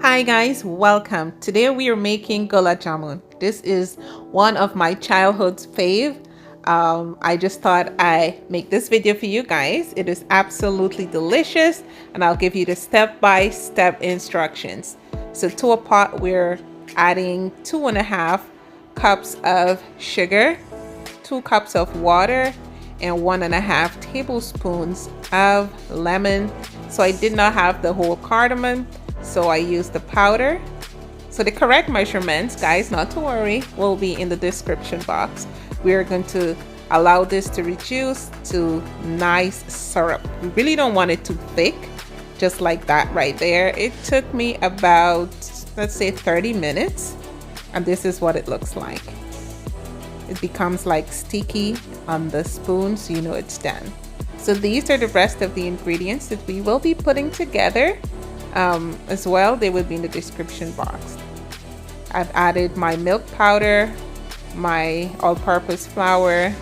Hi guys, welcome. Today we are making Gulab Jamun. This is one of my childhood's fave. I just thought I make this video for you guys. It is absolutely delicious and I'll give you the step-by-step instructions. So to a pot we're adding 2.5 cups of sugar, 2 cups of water, and 1.5 tablespoons of lemon. So I did not have the whole cardamom, so I used the powder. So the correct measurements, guys, not to worry, will be in the description box. We are going to allow this to reduce to nice syrup. We really don't want it too thick, just like that right there. It took me about, let's say, 30 minutes, and this is what it looks like. It becomes like sticky on the spoon, so you know it's done. So these are the rest of the ingredients that we will be putting together as well. They will be in the description box. I've added my milk powder, my all-purpose flour,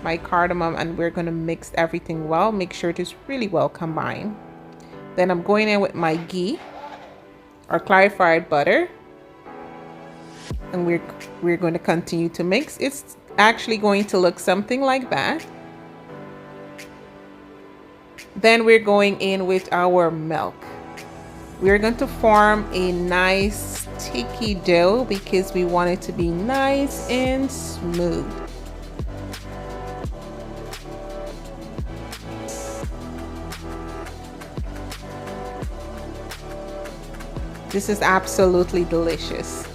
my cardamom, and we're going to mix everything well. Make sure it is really well combined. Then I'm going in with my ghee or clarified butter, and we're going to continue to mix. It's actually going to look something like that. Then we're going in with our milk. We're going to form a nice sticky dough because we want it to be nice and smooth. This is absolutely delicious.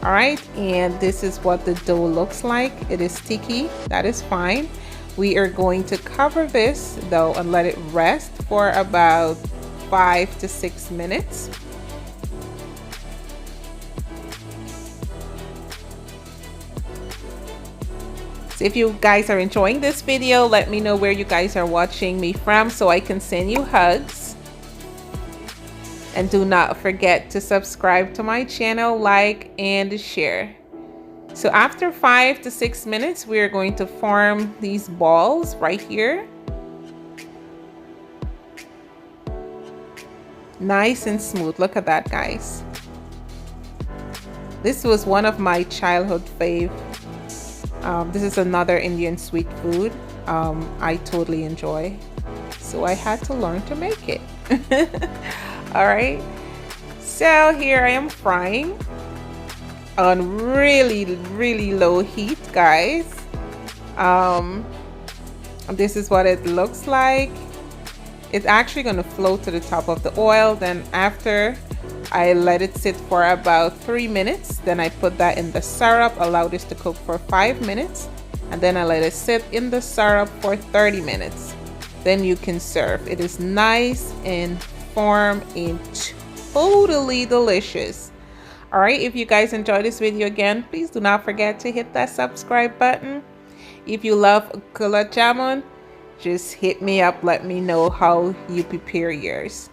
All right, and this is what the dough looks like. It is sticky, that is fine. We are going to cover this though and let it rest for about 5 to 6 minutes. So if you guys are enjoying this video, let me know where you guys are watching me from so I can send you hugs. And do not forget to subscribe to my channel, like, and share. So after 5 to 6 minutes, we are going to form these balls right here. Nice and smooth. Look at that, guys. This was one of my childhood fave. This is another Indian sweet food I totally enjoy. So I had to learn to make it. All right, so here I am frying on really low heat, guys. This is what it looks like. It's actually going to float to the top of the oil. Then after I let it sit for about 3 minutes, then I put that in the syrup, allow this to cook for 5 minutes, and then I let it sit in the syrup for 30 minutes. Then you can serve. It is nice and form and totally delicious. All right, if you guys enjoyed this video, again, please do not forget to hit that subscribe button. If you love Gulab Jamun, just hit me up, let me know how you prepare yours.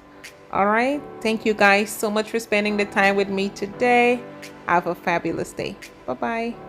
All right, thank you guys so much for spending the time with me today. Have a fabulous day. Bye bye.